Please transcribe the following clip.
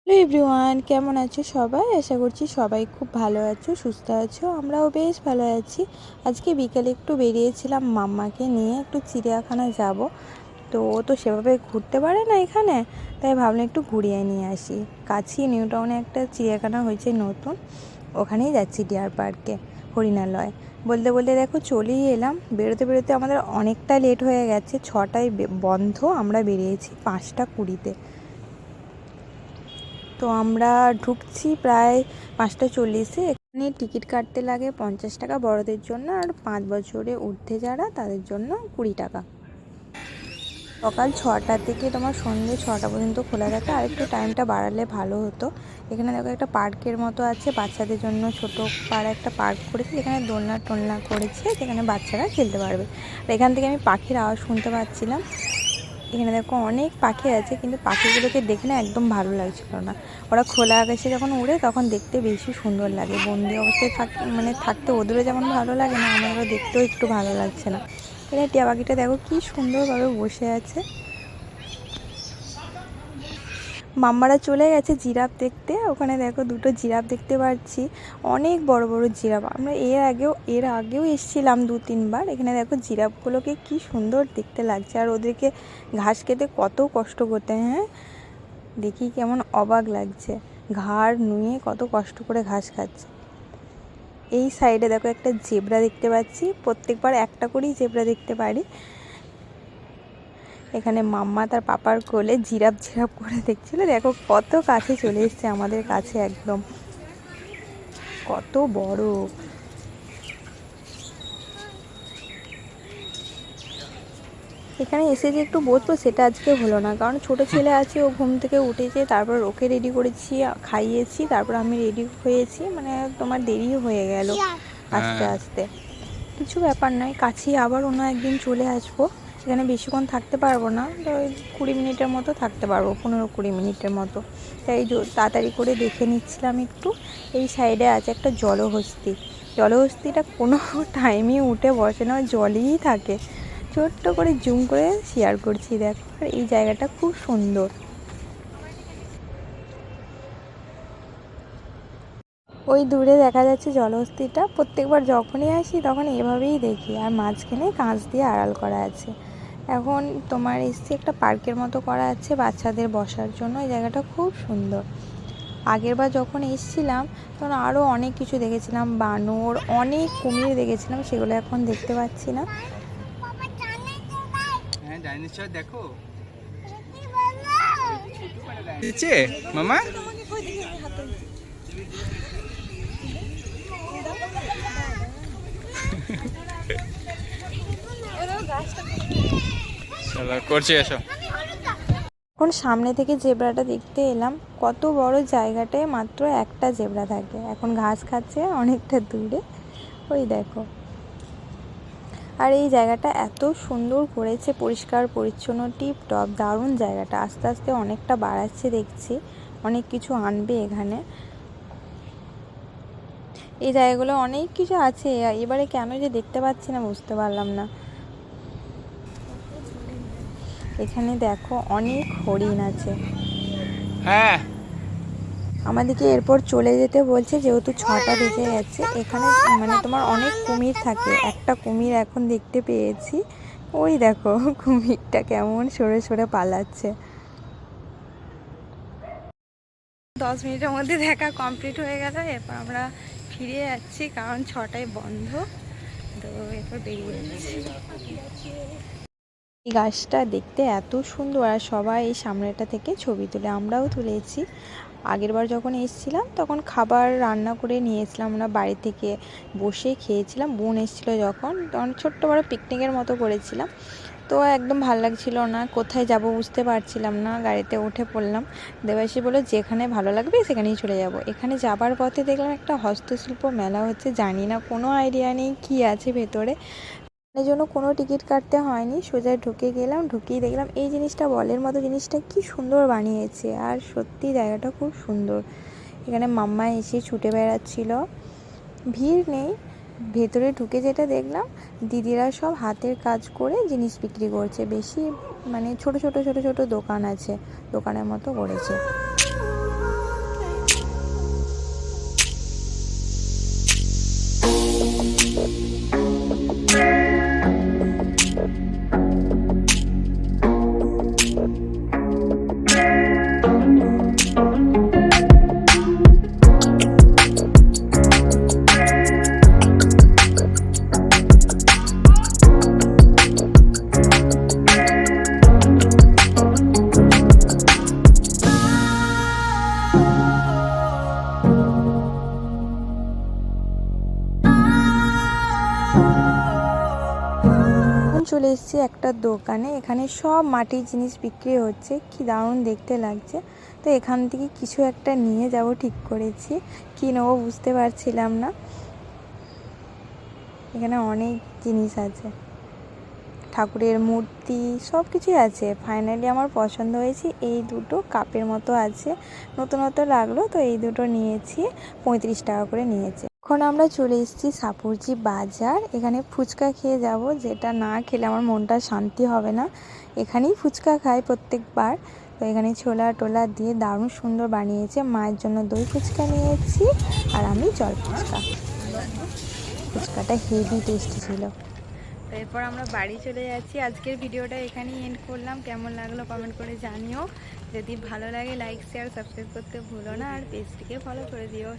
Hello everyone, কেমন আছো সবাই? আশা করছি সবাই খুব ভালো আছো, সুস্থ আছো। আমরাও বেশ ভালো আছি। আজকে বিকেলে একটু বেরিয়েছিলাম মাম্মাকে নিয়ে, একটু চিড়িয়াখানায় যাব। তো ও তো সেভাবে ঘুরতে পারে না এখানে, তাই ভাবলাম একটু ঘুরিয়ে নিয়ে আসি। কাছেই নিউ টাউনে একটা চিড়িয়াখানা হয়েছে নতুন, ওখানেই যাচ্ছি ডিয়ার পার্কে, হরিণালয়। বলতে বলতে দেখো চলেই এলাম। বেরোতে বেরোতে আমাদের অনেকটা লেট হয়ে গেছে। 6টায় বন্ধ, আমরা বেরিয়েছি 5টা 20-তে। তো আমরা ঢুকছি প্রায় 5টা 40-এ। এখানে টিকিট কাটতে লাগে 50 টাকা বড়দের জন্য, আর 5 বছরের ঊর্ধ্বে যারা তাদের জন্য 20 টাকা। সকাল 6টা থেকে তোমার সন্ধ্যে 6টা পর্যন্ত খোলা থাকে, আর একটু টাইমটা বাড়ালে ভালো হতো। এখানে দেখো একটা পার্কের মতো আছে বাচ্চাদের জন্য, ছোটো পাড়া একটা পার্ক করেছে যেখানে দোলনা টোলনা করেছে, যেখানে বাচ্চারা খেলতে পারবে। আর এখান থেকে আমি পাখির আওয়াজ শুনতে পাচ্ছিলাম। এখানে দেখো অনেক পাখি আছে, কিন্তু পাখিগুলোকে দেখে না একদম ভালো লাগছিল না। ওরা খোলা আকাশে যখন উড়ে তখন দেখতে বেশি সুন্দর লাগে। বন্দি অবস্থায় থাকতে ওদেরও যেমন ভালো লাগে না, আমাদেরও দেখতেও একটু ভালো লাগছে না। এখানে টিয়া পাখিটা দেখো কি সুন্দরভাবে বসে আছে। মাম্মারা চলে গেছে জিরাফ দেখতে। ওখানে দেখো দুটো জিরাফ দেখতে পাচ্ছি, অনেক বড় বড় জিরাফ। আমরা এর আগেও এসেছিলাম 2-3 বার। এখানে দেখো জিরাফগুলোকে কি সুন্দর দেখতে লাগছে, আর ওদেরকে ঘাস খেতে কত কষ্ট করতে, হ্যাঁ দেখি কেমন অবাক লাগছে। ঘাড় নুয়ে কত কষ্ট করে ঘাস খাচ্ছে। এই সাইডে দেখো একটা জেব্রা দেখতে পাচ্ছি, প্রত্যেকবার একটা করেই জেব্রা দেখতে পারি। এখানে মাম্মা তার পাপার কোলে জিরাফ জিরাফ করে দেখছিল। দেখো কত কাছে চলে এসছে আমাদের কাছে, একদম কত বড়। এখানে এসে যে একটু বসবো সেটা আজকে হলো না, কারণ ছোট ছেলে আছে, ও ঘুম থেকে উঠেছে, তারপর ওকে রেডি করেছি, খাইয়েছি, তারপর আমি রেডি হয়েছি, মানে তোমার দেরি হয়ে গেল আস্তে আস্তে। কিছু ব্যাপার নয়, কাছেই আবার অন্য একদিন চলে আসবো। এখানে বেশিক্ষণ থাকতে পারবো না, তো 20 মিনিটের মতো থাকতে পারবো, 15-20 মিনিটের মতো। তাই তাড়াতাড়ি করে দেখে নিচ্ছিলাম একটু। এই সাইডে আছে একটা জলহস্তি। জলহস্তিটা কোনো টাইমে উঠে বসে না, জলেই থাকে। ছোট্ট করে জুম করে শেয়ার করছি দেখো। আর এই জায়গাটা খুব সুন্দর। ওই দূরে দেখা যাচ্ছে জলহস্তিটা। প্রত্যেকবার যখনই আসি তখন এভাবেই দেখি, আর মাঝখানে কাঁচ দিয়ে আড়াল করা আছে। এখন তোমার এসছি একটা পার্কের মতো করা আছে বাচ্চাদের বসার জন্য। এই জায়গাটা খুব সুন্দর। আগেরবার যখন এসছিলাম তখন আরও অনেক কিছু দেখেছিলাম, বানর, অনেক কুমির দেখেছিলাম, সেগুলো এখন দেখতে পাচ্ছি না। হ্যাঁ ডাইনোসর দেখো নিচে মামা। চলো করছি এসো। এখন সামনে থেকে জেব্রাটা দেখতে এলাম। কত বড় জায়গাটায় মাত্র একটা জেব্রা থাকে। এখন ঘাস খাচ্ছে অনেকটা দূরে, ওই দেখো। আর এই জায়গাটা এত সুন্দর করেছে, পরিষ্কার পরিচ্ছন্ন, টিপ টপ, দারুণ জায়গাটা। আস্তে আস্তে অনেকটা বাড়াচ্ছে দেখছি, অনেক কিছু আনবে এখানে। এই জায়গাগুলো অনেক কিছু আছে, এবারে কেন যে দেখতে পাচ্ছি না বুঝতে পারলাম না। এখানে দেখো অনেক হরিণ আছে। হ্যাঁ আমাদেরকে এরপর চলে যেতে বলছে, যেহেতু 6টা বেজে গেছে। এখানে মানে তোমার অনেক কুমির থাকে। একটা কুমির এখন দেখতে পেয়েছি, ওই দেখো কুমিরটা কেমন সরে সরে পালাচ্ছে। 10 মিনিটের মধ্যে দেখা কমপ্লিট হয়ে গেল। এরপর আমরা ফিরে যাচ্ছি, কারণ 6টায় বন্ধ। তো এরপর বেরিয়ে যাচ্ছি। এই গাছটা দেখতে এত সুন্দর, আর সবাই এই সামনেটা থেকে ছবি তুলে, আমরাও তুলেছি। আগেরবার যখন এসেছিলাম তখন খাবার রান্না করে নিয়েছিলাম, আমরা বাড়ি থেকে বসে খেয়েছিলাম। বোন এসেছিলো যখন, তখন ছোট্ট বড় পিকনিকের মতো করেছিলাম। তো একদম ভালো লাগছিল না, কোথায় যাব বুঝতে পারছিলাম না। গাড়িতে উঠে পড়লাম। দেবাশী বলল যেখানে ভালো লাগবে সেখানেই চলে যাব। এখানে যাবার পথে দেখলাম একটা হস্তশিল্প মেলা হচ্ছে, জানি না, কোনো আইডিয়া নেই কী আছে ভেতরে। এই জন্য কোনো টিকিট কাটতে হয়নি, সোজা ঢুকে গেলাম। ঢুকেই দেখলাম এই জিনিসটা, বলের মতো জিনিসটা কি সুন্দর বানিয়েছে, আর সত্যি জায়গাটা খুব সুন্দর। এখানে মাম্মা এসে ছুটে বেড়াচ্ছিল, ভিড় নেই। ভেতরে ঢুকে যেটা দেখলাম, দিদিরা সব হাতের কাজ করে জিনিস বিক্রি করছে। বেশি মানে ছোট ছোট ছোট ছোট দোকান আছে, দোকানের মতো করেছে। চলে এসেছি একটা দোকানে। এখানে সব মাটির জিনিস বিক্রি হচ্ছে, কি দারুণ দেখতে লাগছে। তো এখান থেকে কিছু একটা নিয়ে যাব ঠিক করেছি, কি নেবো বুঝতে পারছিলাম না। এখানে অনেক জিনিস আছে, ঠাকুরের মূর্তি সব কিছুই আছে। ফাইনালি আমার পছন্দ হয়েছে এই দুটো, কাপের মতো আছে, নতুন নতুন লাগলো, তো এই দুটো নিয়েছি। 35 টাকা করে নিয়েছে। এখন আমরা চলে এসেছি সাপুরজি বাজার। এখানে ফুচকা খেয়ে যাব, যেটা না খেলে আমার মনটা শান্তি হবে না। এখানেই ফুচকা খাই প্রত্যেকবার। তো এখানে ছোলা টোলা দিয়ে দারুণ সুন্দর বানিয়েছে। মায়ের জন্য দই ফুচকা নিয়েছি আর আমি জল ফুচকা। ফুচকাটা হেভি টেস্টি ছিল। তো এরপর আমরা বাড়ি চলে যাচ্ছি। আজকের ভিডিওটা এখানেই এন্ড করলাম। কেমন লাগলো কমেন্ট করে জানিও। যদি ভালো লাগে লাইক শেয়ার সাবস্ক্রাইব করতে ভুলো না, আর পেজটিকে ফলো করে দিও।